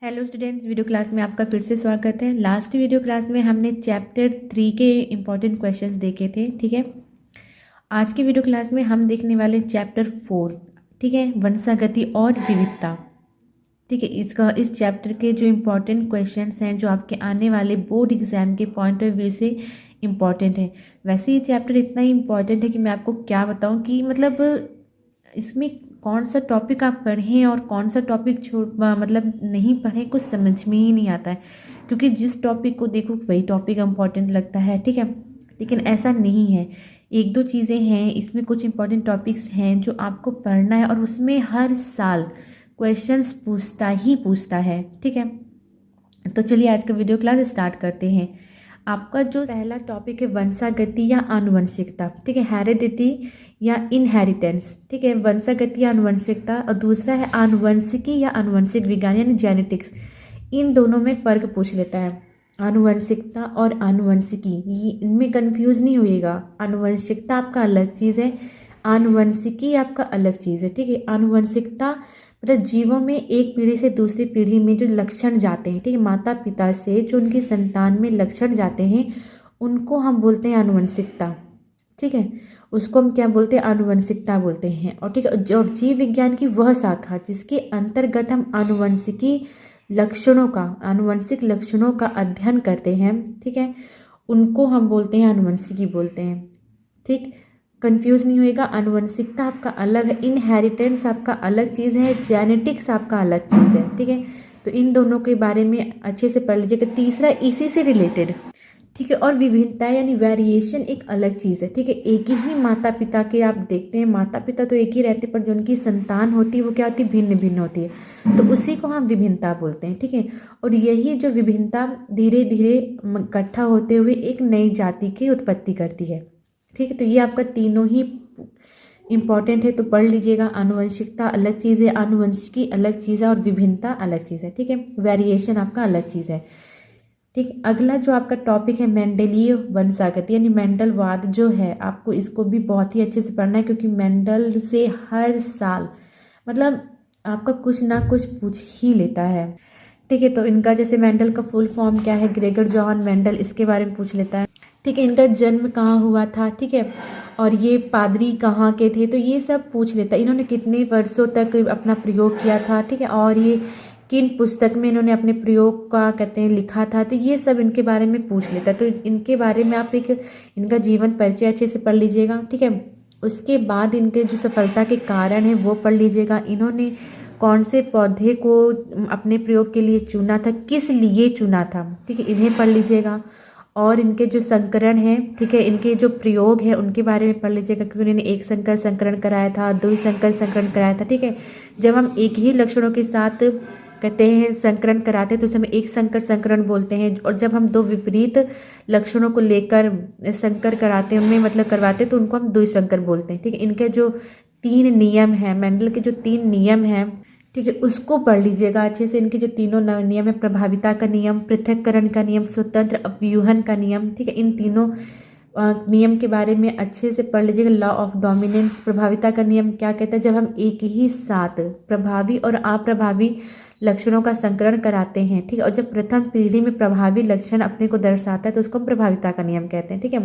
Hello students, video class में आपका फिर से स्वागत है। लास्ट वीडियो क्लास में हमने चैप्टर 3 के इम्पॉर्टेंट क्वेश्चंस देखे थे। ठीक है, आज के वीडियो क्लास में हम देखने वाले चैप्टर 4, ठीक है, वंशागति और विविधता। ठीक है, इस चैप्टर के जो इम्पोर्टेंट क्वेश्चंस हैं जो आपके आने वाले बोर्ड एग्जाम के पॉइंट ऑफ व्यू से इम्पॉर्टेंट है। वैसे ये चैप्टर इतना ही इम्पॉर्टेंट है कि मैं आपको क्या बताऊं कि मतलब इसमें कौन सा टॉपिक आप पढ़ें और कौन सा टॉपिक मतलब नहीं पढ़ें, कुछ समझ में ही नहीं आता है, क्योंकि जिस टॉपिक को देखो वही टॉपिक इम्पॉर्टेंट लगता है। ठीक है, लेकिन ऐसा नहीं है। एक दो चीज़ें हैं इसमें, कुछ इंपॉर्टेंट टॉपिक्स हैं जो आपको पढ़ना है और उसमें हर साल क्वेश्चंस पूछता है। ठीक है, तो चलिए आज का वीडियो क्लास स्टार्ट करते हैं। आपका जो पहला टॉपिक है वंशागति या आनुवंशिकता। ठीक है, हेरिडिटी या इनहेरिटेंस। ठीक है, वंशागति या आनुवंशिकता, और दूसरा है आनुवंशिकी या आनुवंशिक विज्ञान यानी जेनेटिक्स। इन दोनों में फ़र्क पूछ लेता है। आनुवंशिकता और आनुवंशिकी, इनमें कंफ्यूज नहीं होइएगा। आनुवंशिकता आपका अलग चीज़ है, आनुवंशिकी आपका अलग चीज़ है। ठीक है, आनुवंशिकता मतलब जीवों में एक पीढ़ी से दूसरी पीढ़ी में जो लक्षण जाते हैं, ठीक है, माता पिता से जो उनकी संतान में लक्षण जाते हैं उनको हम बोलते हैं आनुवंशिकता। ठीक है, उसको हम क्या बोलते हैं, आनुवंशिकता बोलते हैं। और ठीक है, और जीव विज्ञान की वह शाखा जिसके अंतर्गत हम आनुवंशिकी लक्षणों का, आनुवंशिक लक्षणों का अध्ययन करते हैं, ठीक है, उनको हम बोलते हैं आनुवंशिकी बोलते हैं। ठीक, कंफ्यूज नहीं होएगा। आनुवंशिकता आपका अलग है, इनहेरिटेंस आपका अलग चीज़ है, जेनेटिक्स आपका अलग चीज़ है। ठीक है, तो इन दोनों के बारे में अच्छे से पढ़ लीजिएगा। तीसरा इसी से रिलेटेड, ठीक है, और विभिन्नता यानी वेरिएशन एक अलग चीज़ है। ठीक है, एक ही माता पिता के आप देखते हैं, माता पिता तो एक ही रहते पर जो उनकी संतान होती है वो क्या होती है, भिन्न भिन्न होती है, तो उसी को हम विभिन्नता बोलते हैं। ठीक है, और यही जो विभिन्नता धीरे धीरे इकट्ठा होते हुए एक नई जाति की उत्पत्ति करती है। ठीक है, तो ये आपका तीनों ही इम्पॉर्टेंट है, तो पढ़ लीजिएगा। आनुवंशिकता अलग चीज़ है, आनुवंशिकी अलग चीज़ है, और विभिन्नता अलग चीज़ है। ठीक है, वेरिएशन आपका अलग चीज़ है। ठीक, अगला जो आपका टॉपिक है मेंडलीय वंशागति यानी मेंडलवाद जो है, आपको इसको भी बहुत ही अच्छे से पढ़ना है, क्योंकि मेंडल से हर साल मतलब आपका कुछ ना कुछ पूछ ही लेता है। ठीक है, तो इनका जैसे मेंडल का फुल फॉर्म क्या है, ग्रेगर जॉन मेंडल, इसके बारे में पूछ लेता है। ठीक है, इनका जन्म कहाँ हुआ था, ठीक है, और ये पादरी कहाँ के थे, तो ये सब पूछ लेता है। इन्होंने कितने वर्षों तक अपना प्रयोग किया था, ठीक है, और ये किन पुस्तक में इन्होंने अपने प्रयोग का कहते हैं लिखा था, तो ये सब इनके बारे में पूछ लेता है। तो इनके बारे में आप एक इनका जीवन परिचय अच्छे से पढ़ लीजिएगा। ठीक है, उसके बाद इनके जो सफलता के कारण है वो पढ़ लीजिएगा। इन्होंने कौन से पौधे को अपने प्रयोग के लिए चुना था, किस लिए चुना था, ठीक है, इन्हें पढ़ लीजिएगा। और इनके जो संकरण हैं, ठीक है, इनके जो प्रयोग है उनके बारे में पढ़ लीजिएगा, क्योंकि उन्होंने एक संकर संकरण कराया था, दो संकर संकरण कराया था। ठीक है, जब हम एक ही लक्षणों के साथ कहते हैं संकरण कराते हैं तो उसे हम एक संकर संकरण बोलते हैं, और जब हम दो विपरीत लक्षणों को लेकर संकर कराते हैं, उनमें मतलब करवाते हैं, तो उनको हम द्विसंकर बोलते हैं। ठीक है, इनके जो 3 नियम हैं, मेंडल के जो 3 नियम हैं, ठीक है, उसको पढ़ लीजिएगा अच्छे से। इनके जो तीनों नियम है, प्रभाविता का नियम, पृथक्करण का नियम, स्वतंत्र अपव्यूहन का नियम। ठीक है, इन तीनों नियम के बारे में अच्छे से पढ़ लीजिएगा। लॉ ऑफ डोमिनेंस, प्रभाविता का नियम क्या कहता है, जब हम एक ही साथ प्रभावी और अप्रभावी लक्षणों का संकरण कराते हैं, ठीक है, और जब प्रथम पीढ़ी में प्रभावी लक्षण अपने को दर्शाता है तो उसको हम प्रभाविता का नियम कहते हैं। ठीक है,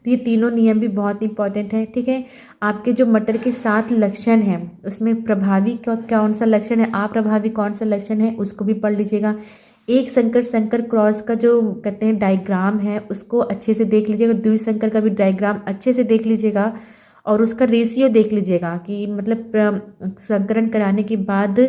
तो ये तीनों नियम भी बहुत इंपॉर्टेंट है। ठीक है, आपके जो मटर के 7 लक्षण हैं उसमें प्रभावी कौन सा लक्षण है, अप्रभावी कौन सा लक्षण है, उसको भी पढ़ लीजिएगा। एक संकर संकर क्रॉस का जो कहते हैं डायग्राम है उसको अच्छे से देख लीजिएगा, द्विसंकर का भी डायग्राम अच्छे से देख लीजिएगा, और उसका रेशियो देख लीजिएगा कि मतलब संकरण कराने के बाद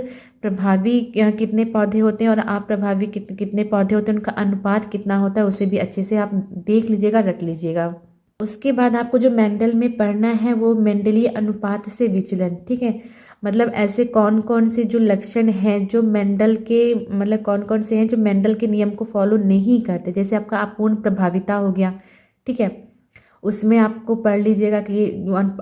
प्रभावी कितने पौधे होते हैं और अप्रभावी कितने पौधे होते हैं, उनका अनुपात कितना होता है, उसे भी अच्छे से आप देख लीजिएगा, रट लीजिएगा। उसके बाद आपको जो मेंडल में पढ़ना है वो मेंडलीय अनुपात से विचलन। ठीक है, मतलब ऐसे कौन कौन से जो लक्षण हैं जो मेंडल के मतलब कौन कौन से हैं जो मेंडल के नियम को फॉलो नहीं करते, जैसे आपका अपूर्ण प्रभाविता हो गया। ठीक है, उसमें आपको पढ़ लीजिएगा कि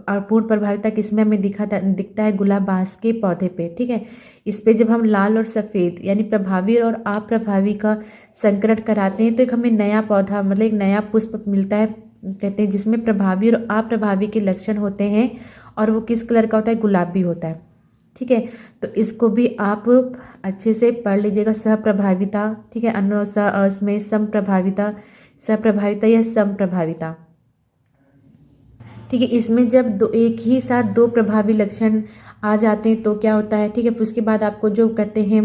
अपूर्ण प्रभाविता किसमें हमें दिखता है, गुलाबास के पौधे पे। ठीक है, इस पे जब हम लाल और सफ़ेद यानी प्रभावी और अप्रभावी का संकरण कराते हैं तो एक हमें नया पौधा मतलब एक नया पुष्प मिलता है, कहते हैं, जिसमें प्रभावी और अप्रभावी के लक्षण होते हैं, और वो किस कलर का होता है, गुलाबी होता है। ठीक है। तो इसको भी आप अच्छे से पढ़ लीजिएगा, सहप्रभाविता, ठीक है, उसमें समप्रभाविता, सहप्रभाविता या समप्रभाविता, ठीक है। इसमें जब दो एक ही साथ दो प्रभावी लक्षण आ जाते हैं तो क्या होता है, ठीक है। फिर उसके बाद आपको जो कहते हैं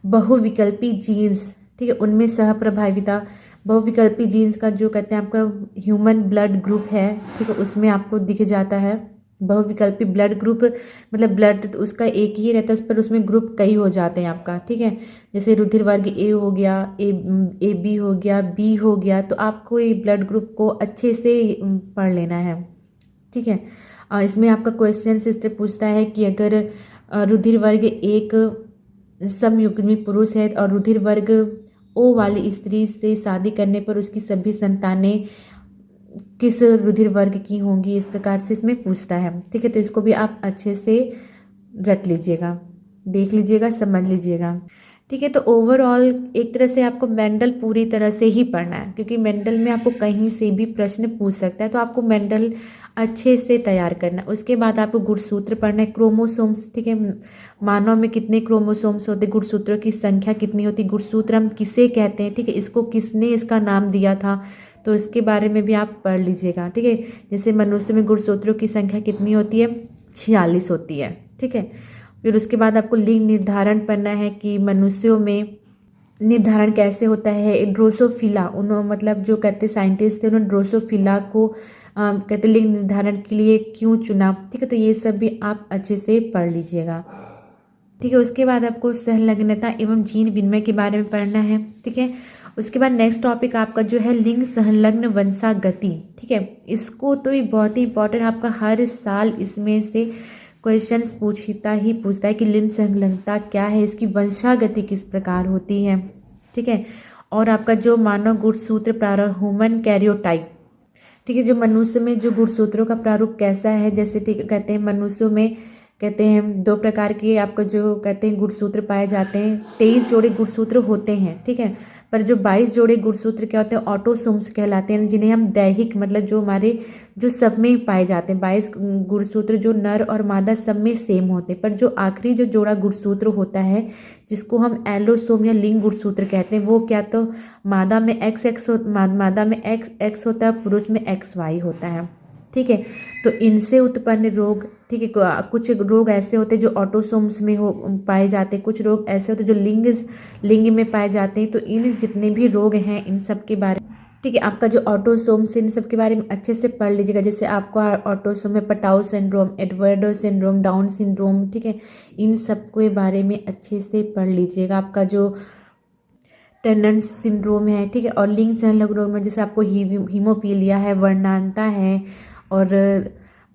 बहुविकल्पी जीन्स, ठीक है, उनमें सहप्रभाविता, बहुविकल्पी जीन्स का जो कहते हैं आपका ह्यूमन ब्लड ग्रुप है, ठीक है, उसमें आपको दिख जाता है बहुविकल्पी ब्लड ग्रुप, मतलब ब्लड तो उसका एक ही रहता है, उस पर उसमें ग्रुप कई हो जाते हैं आपका, ठीक है। जैसे रुधिर वर्ग ए हो गया, ए बी हो गया, बी हो गया, तो आपको ये ब्लड ग्रुप को अच्छे से पढ़ लेना है, ठीक है। इसमें आपका क्वेश्चन इस तरह पूछता है कि अगर रुधिर वर्ग एक समयुग्मी पुरुष है और रुधिर वर्ग ओ वाली स्त्री से शादी करने पर उसकी सभी संतानें किस रुधिर वर्ग की होंगी, इस प्रकार से इसमें पूछता है, ठीक है। तो इसको भी आप अच्छे से रट लीजिएगा, देख लीजिएगा, समझ लीजिएगा, ठीक है। तो ओवरऑल एक तरह से आपको मेंडल पूरी तरह से ही पढ़ना है, क्योंकि मेंडल में आपको कहीं से भी प्रश्न पूछ सकता है, तो आपको मेंडल अच्छे से तैयार करना है। उसके बाद आपको गुणसूत्र पढ़ना है, क्रोमोसोम्स, ठीक है, मानव में कितने क्रोमोसोम्स होते हैं, गुणसूत्रों की संख्या कितनी होती है, गुणसूत्र हम किसे कहते हैं, ठीक है, इसको किसने इसका नाम दिया था, तो इसके बारे में भी आप पढ़ लीजिएगा, ठीक है। जैसे मनुष्य में गुणसूत्रों की संख्या कितनी होती है, 46 होती है, ठीक है। फिर उसके बाद आपको लिंग निर्धारण करना है कि मनुष्यों में निर्धारण कैसे होता है, ड्रोसोफिला, उन्होंने मतलब जो कहते साइंटिस्ट थे उन्होंने ड्रोसोफिला को कहते लिंग निर्धारण के लिए क्यों चुना, ठीक है। तो ये सब भी आप अच्छे से पढ़ लीजिएगा, ठीक है। उसके बाद आपको संलग्नता एवं जीन विनिमय के बारे में पढ़ना है, ठीक है। उसके बाद नेक्स्ट टॉपिक आपका जो है लिंग संलग्न वंशागति, ठीक है। इसको तो ये बहुत ही इंपॉर्टेंट, आपका हर साल इसमें से क्वेश्चंस पूछता है कि लिंग संलग्नता क्या है, इसकी वंशागति किस प्रकार होती है, ठीक है। और आपका जो मानव गुणसूत्र प्रारूप ह्यूमन कैरियोटाइप, ठीक है, जो मनुष्य में जो गुणसूत्रों का प्रारूप कैसा है, जैसे ठीक कहते हैं मनुष्यों में कहते हैं 2 प्रकार के आपको जो कहते हैं गुणसूत्र पाए जाते हैं, 23 जोड़े गुणसूत्र होते हैं, ठीक है। पर जो 22 जोड़े गुणसूत्र क्या होते हैं, ऑटोसोम्स कहलाते हैं, जिन्हें हम दैहिक मतलब जो हमारे जो सब में पाए जाते हैं, 22 गुणसूत्र जो नर और मादा सब में सेम होते हैं, पर जो आखिरी जो जोड़ा गुणसूत्र होता है जिसको हम एलोसोम या लिंग गुणसूत्र कहते हैं, वो क्या तो मादा में मादा में एक्स होता है, पुरुष में XY होता है, ठीक है। तो इनसे उत्पन्न रोग, ठीक है, कुछ रोग ऐसे होते हैं जो ऑटोसोम्स में हो पाए जाते हैं, कुछ रोग ऐसे होते हैं जो लिंग में पाए जाते हैं। तो इन जितने भी रोग हैं इन सब के बारे में, ठीक है, आपका जो ऑटोसोम्स इन सब के बारे में अच्छे से पढ़ लीजिएगा। जैसे आपको ऑटोसोम में Patau syndrome, Eduardo syndrome, down syndrome, ठीक है, इन सब के बारे में अच्छे से पढ़ लीजिएगा। आपका जो टर्नर सिंड्रोम है, ठीक है, और लिंग संलग्न रोग में जैसे आपको हीमोफीलिया है, वर्णांता है और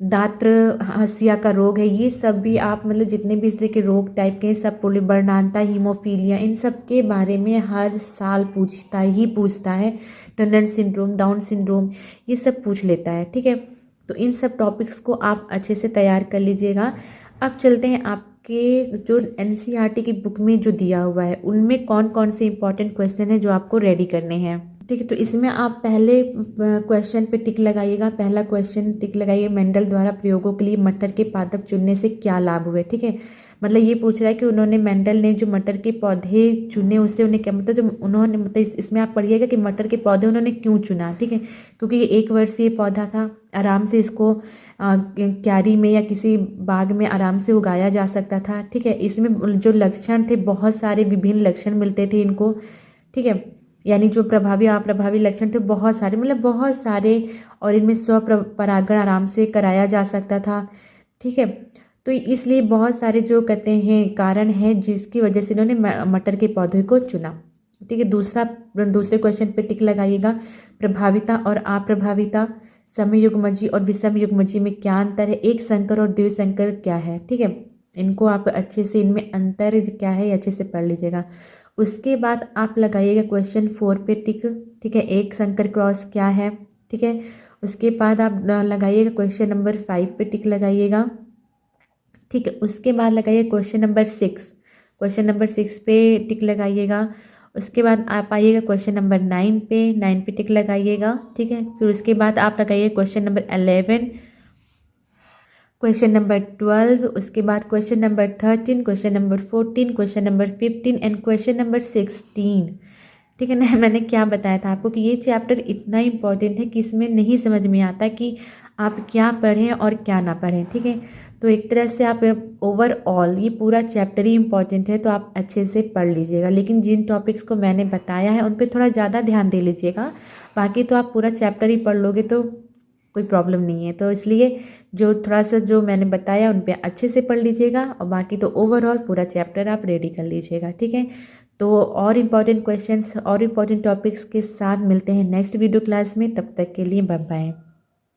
दात्र हसिया का रोग है, ये सब भी आप मतलब जितने भी इस तरह के रोग टाइप के सब वर्णांता, हीमोफीलिया, इन सब के बारे में हर साल पूछता है। टर्नर सिंड्रोम, डाउन सिंड्रोम, ये सब पूछ लेता है, ठीक है। तो इन सब टॉपिक्स को आप अच्छे से तैयार कर लीजिएगा। अब चलते हैं आपके जो NCERT की बुक में जो दिया हुआ है उनमें कौन कौन से इंपॉर्टेंट क्वेश्चन है जो आपको रेडी करने हैं, ठीक है। तो इसमें आप पहले क्वेश्चन पे टिक लगाइएगा, पहला क्वेश्चन टिक लगाइए, मेंडल द्वारा प्रयोगों के लिए मटर के पादप चुनने से क्या लाभ हुए, ठीक है। मतलब ये पूछ रहा है कि उन्होंने मेंडल ने जो मटर के पौधे चुने उससे उन्हें क्या मतलब जो उन्होंने मतलब इसमें आप पढ़िएगा कि मटर के पौधे उन्होंने क्यों चुना, ठीक है। क्योंकि ये 1 वर्षीय पौधा था, आराम से इसको क्यारी में या किसी बाग में आराम से उगाया जा सकता था, ठीक है। इसमें जो लक्षण थे बहुत सारे विभिन्न लक्षण मिलते थे इनको, ठीक है, यानी जो प्रभावी अप्रभावी लक्षण थे बहुत सारे, मतलब बहुत सारे, और इनमें स्वपरागण आराम से कराया जा सकता था, ठीक है। तो इसलिए बहुत सारे जो कहते हैं कारण हैं जिसकी वजह से इन्होंने मटर के पौधे को चुना, ठीक है। दूसरे क्वेश्चन पे टिक लगाइएगा, प्रभाविता और अप्रभाविता, समयुग्मजी और विषमयुग्मजी में क्या अंतर है, एक संकर और द्विसंकर क्या है, ठीक है। इनको आप अच्छे से इनमें अंतर क्या है अच्छे से पढ़ लीजिएगा। उसके बाद आप लगाइएगा क्वेश्चन 4 पे टिक, ठीक है, एक संकर क्रॉस क्या है, ठीक है। उसके बाद आप लगाइएगा क्वेश्चन नंबर 5 पे टिक लगाइएगा, ठीक है। उसके बाद लगाइए क्वेश्चन नंबर 6 पे टिक लगाइएगा। उसके बाद आप आइएगा क्वेश्चन नंबर 9 पे टिक लगाइएगा, ठीक है। फिर उसके बाद आप लगाइए क्वेश्चन नंबर 11, क्वेश्चन नंबर 12, उसके बाद question number 13, question number 14, question number 15 and question number 16। ठीक है ना। मैंने क्या बताया था आपको कि ये चैप्टर इतना इम्पोर्टेंट है कि इसमें नहीं समझ में आता कि आप क्या पढ़ें और क्या ना पढ़ें। ठीक है, तो एक तरह से आप ओवरऑल ये पूरा चैप्टर ही इम्पोर्टेंट है, तो आप अच्छे से पढ़ लीजिएगा। लेकिन जिन टॉपिक्स को मैंने बताया है उन पे थोड़ा ज़्यादा ध्यान दे लीजिएगा, बाकी तो आप पूरा चैप्टर ही पढ़ लोगे तो कोई प्रॉब्लम नहीं है। तो इसलिए जो थोड़ा सा जो मैंने बताया उन पे अच्छे से पढ़ लीजिएगा, और बाकी तो ओवरऑल पूरा चैप्टर आप रेडी कर लीजिएगा। ठीक है, तो और इम्पॉर्टेंट क्वेश्चंस और इम्पॉर्टेंट टॉपिक्स के साथ मिलते हैं नेक्स्ट वीडियो क्लास में। तब तक के लिए बाय बाय।